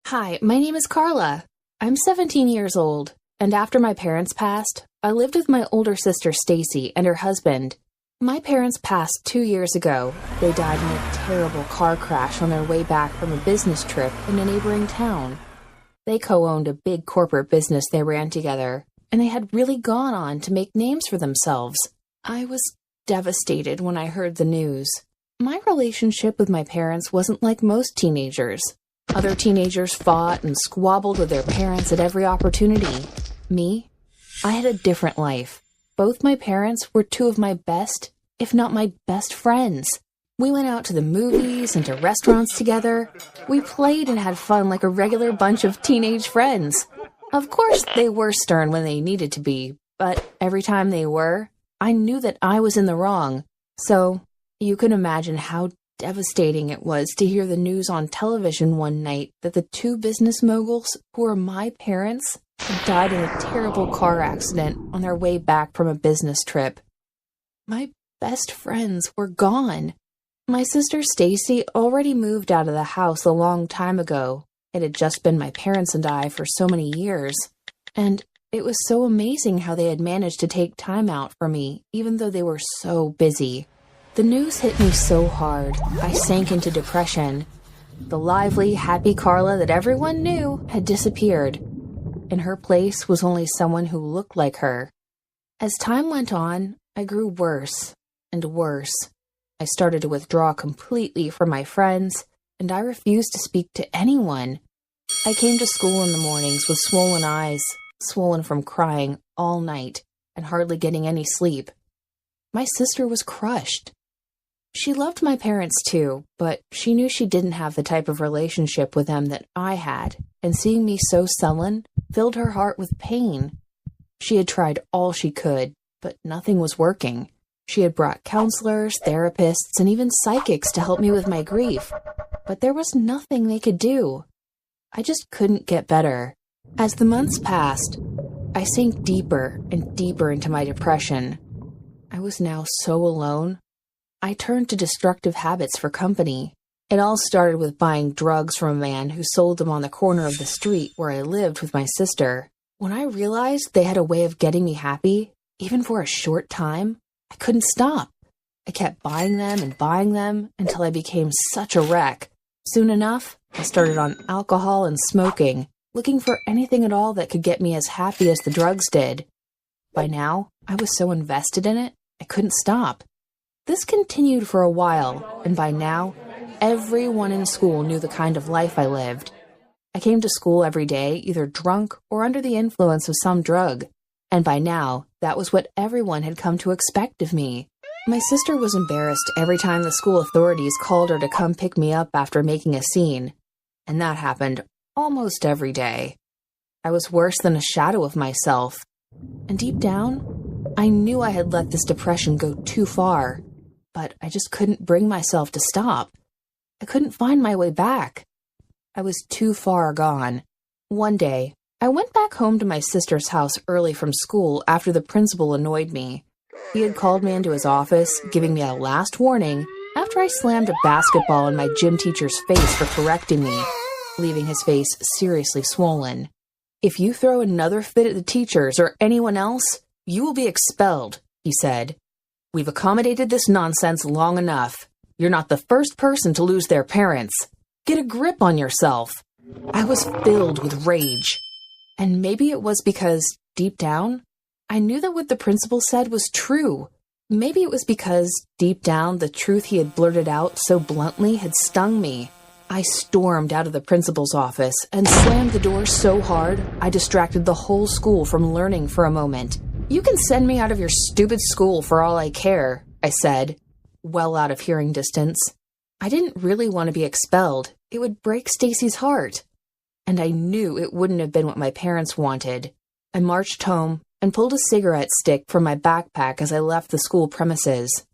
Hi, my name is Carla. I'm 17 years old, and after my parents passed, I lived with my older sister Stacy and her husband. My parents passed 2 years ago. They died in a terrible car crash on their way back from a business trip in a neighboring town. They co-owned a big corporate business they ran together, and they had really gone on to make names for themselves. I was devastated when I heard the news. My relationship with my parents wasn't like most teenagers. Other teenagers fought and squabbled with their parents at every opportunity. Me? I had a different life. Both my parents were two of my best, if not my best friends. We went out to the movies and to restaurants together. We played and had fun like a regular bunch of teenage friends. Of course, they were stern when they needed to be, but every time they were, I knew that I was in the wrong. So, you can imagine how devastating it was to hear the news on television one night that the two business moguls, who were my parents, had died in a terrible car accident on their way back from a business trip. My best friends were gone. My sister Stacy already moved out of the house a long time ago. It had just been my parents and I for so many years. And it was so amazing how they had managed to take time out for me, even though they were so busy. The news hit me so hard, I sank into depression. The lively, happy Carla that everyone knew had disappeared. In her place was only someone who looked like her. As time went on, I grew worse and worse. I started to withdraw completely from my friends, and I refused to speak to anyone. I came to school in the mornings with swollen eyes, swollen from crying all night and hardly getting any sleep. My sister was crushed. She loved my parents too, but she knew she didn't have the type of relationship with them that I had, and seeing me so sullen filled her heart with pain. She had tried all she could, but nothing was working. She had brought counselors, therapists, and even psychics to help me with my grief, but there was nothing they could do. I just couldn't get better. As the months passed, I sank deeper and deeper into my depression. I was now so alone. I turned to destructive habits for company. It all started with buying drugs from a man who sold them on the corner of the street where I lived with my sister. When I realized they had a way of getting me happy, even for a short time, I couldn't stop. I kept buying them until I became such a wreck. Soon enough, I started on alcohol and smoking, looking for anything at all that could get me as happy as the drugs did. By now, I was so invested in it, I couldn't stop. This continued for a while, and by now, everyone in school knew the kind of life I lived. I came to school every day, either drunk or under the influence of some drug, and by now, that was what everyone had come to expect of me. My sister was embarrassed every time the school authorities called her to come pick me up after making a scene, and that happened almost every day. I was worse than a shadow of myself, and deep down, I knew I had let this depression go too far. But I just couldn't bring myself to stop. I couldn't find my way back. I was too far gone. One day, I went back home to my sister's house early from school after the principal annoyed me. He had called me into his office, giving me a last warning after I slammed a basketball in my gym teacher's face for correcting me, leaving his face seriously swollen. "If you throw another fit at the teachers or anyone else, you will be expelled," he said. "We've accommodated this nonsense long enough. You're not the first person to lose their parents. Get a grip on yourself." I was filled with rage. And maybe it was because, deep down, I knew that what the principal said was true. Maybe it was because, deep down, the truth he had blurted out so bluntly had stung me. I stormed out of the principal's office and slammed the door so hard I distracted the whole school from learning for a moment. "You can send me out of your stupid school for all I care," I said, well out of hearing distance. I didn't really want to be expelled. It would break Stacy's heart. And I knew it wouldn't have been what my parents wanted. I marched home and pulled a cigarette stick from my backpack as I left the school premises.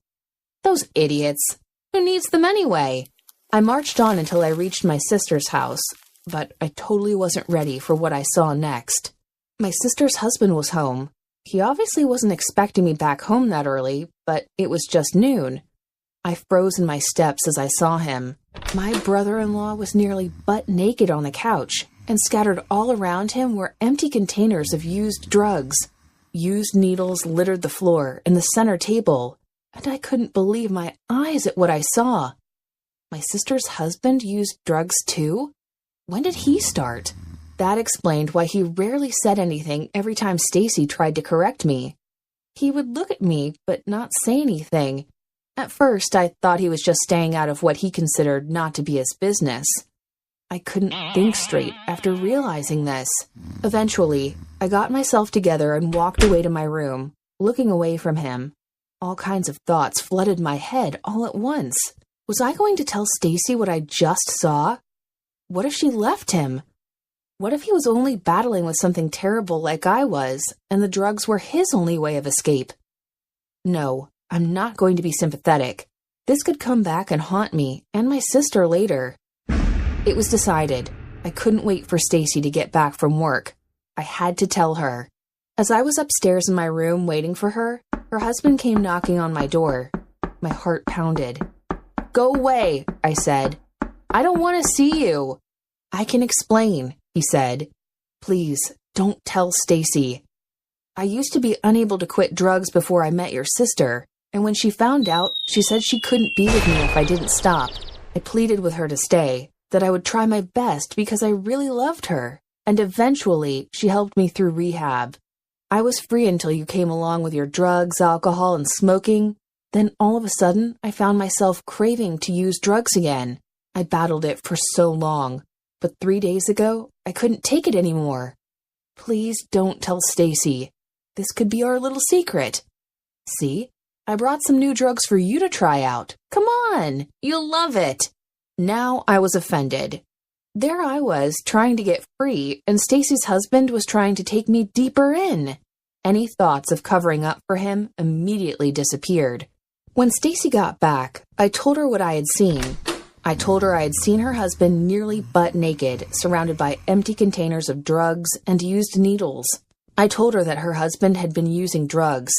Those idiots! Who needs them anyway? I marched on until I reached my sister's house, but I totally wasn't ready for what I saw next. My sister's husband was home. He obviously wasn't expecting me back home that early, but it was just noon. I froze in my steps as I saw him. My brother-in-law was nearly butt naked on the couch, and scattered all around him were empty containers of used drugs. Used needles littered the floor and the center table, and I couldn't believe my eyes at what I saw. My sister's husband used drugs too? When did he start? That explained why he rarely said anything every time Stacy tried to correct me. He would look at me but not say anything. At first, I thought he was just staying out of what he considered not to be his business. I couldn't think straight after realizing this. Eventually, I got myself together and walked away to my room, looking away from him. All kinds of thoughts flooded my head all at once. Was I going to tell Stacy what I just saw? What if she left him? What if he was only battling with something terrible like I was, and the drugs were his only way of escape? No, I'm not going to be sympathetic. This could come back and haunt me and my sister later. It was decided. I couldn't wait for Stacy to get back from work. I had to tell her. As I was upstairs in my room waiting for her, her husband came knocking on my door. My heart pounded. "Go away," I said. "I don't want to see you." "I can explain," he said. "Please, don't tell Stacy. I used to be unable to quit drugs before I met your sister, and when she found out, she said she couldn't be with me if I didn't stop. I pleaded with her to stay, that I would try my best because I really loved her, and eventually she helped me through rehab. I was free until you came along with your drugs, alcohol, and smoking. Then all of a sudden, I found myself craving to use drugs again. I battled it for so long, but 3 days ago, I couldn't take it anymore. Please don't tell Stacy. This could be our little secret. See, I brought some new drugs for you to try out. Come on, you'll love it." Now I was offended. There I was trying to get free, and Stacy's husband was trying to take me deeper in. Any thoughts of covering up for him immediately disappeared. When Stacy got back, I told her what I had seen. I told her I had seen her husband nearly butt naked, surrounded by empty containers of drugs and used needles. I told her that her husband had been using drugs.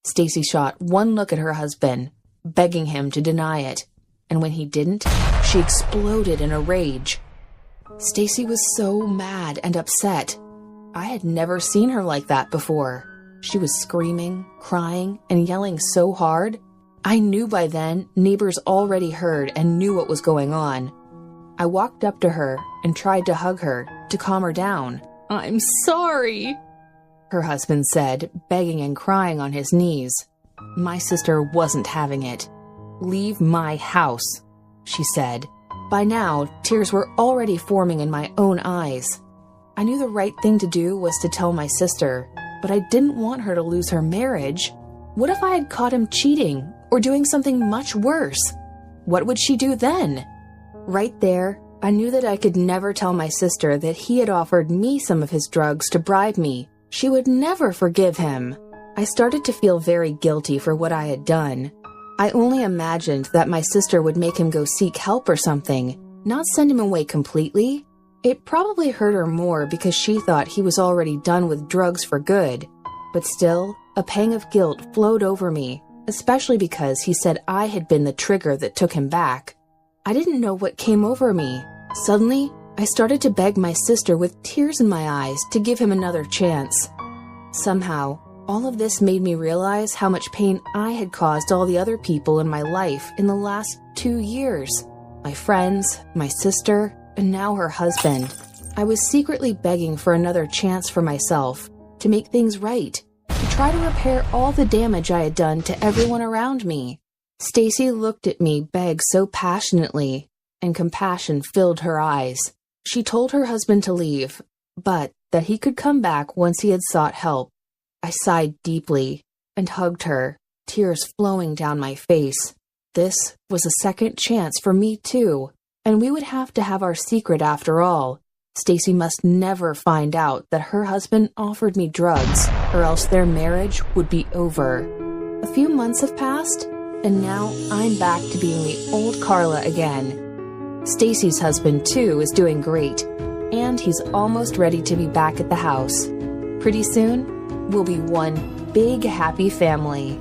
Stacy shot one look at her husband, begging him to deny it, and when he didn't, she exploded in a rage. Stacy was so mad and upset. I had never seen her like that before. She was screaming, crying, and yelling so hard. I knew by then neighbors already heard and knew what was going on. I walked up to her and tried to hug her to calm her down. "I'm sorry," her husband said, begging and crying on his knees. My sister wasn't having it. "Leave my house," she said. By now, tears were already forming in my own eyes. I knew the right thing to do was to tell my sister, but I didn't want her to lose her marriage. What if I had caught him cheating or doing something much worse? What would she do then? Right there, I knew that I could never tell my sister that he had offered me some of his drugs to bribe me. She would never forgive him. I started to feel very guilty for what I had done. I only imagined that my sister would make him go seek help or something, not send him away completely. It probably hurt her more because she thought he was already done with drugs for good. But still, a pang of guilt flowed over me, especially because he said I had been the trigger that took him back. I didn't know what came over me. Suddenly, I started to beg my sister with tears in my eyes to give him another chance. Somehow, all of this made me realize how much pain I had caused all the other people in my life in the last 2 years. My friends, my sister, and now her husband. I was secretly begging for another chance for myself, to make things right, to try to repair all the damage I had done to everyone around me. Stacy looked at me beg so passionately, and compassion filled her eyes. She told her husband to leave, but that he could come back once he had sought help. I sighed deeply and hugged her, tears flowing down my face. This was a second chance for me too, and we would have to have our secret after all. Stacy must never find out that her husband offered me drugs, or else their marriage would be over. A few months have passed, and now I'm back to being the old Carla again. Stacy's husband, too, is doing great, and he's almost ready to be back at the house. Pretty soon, we'll be one big happy family.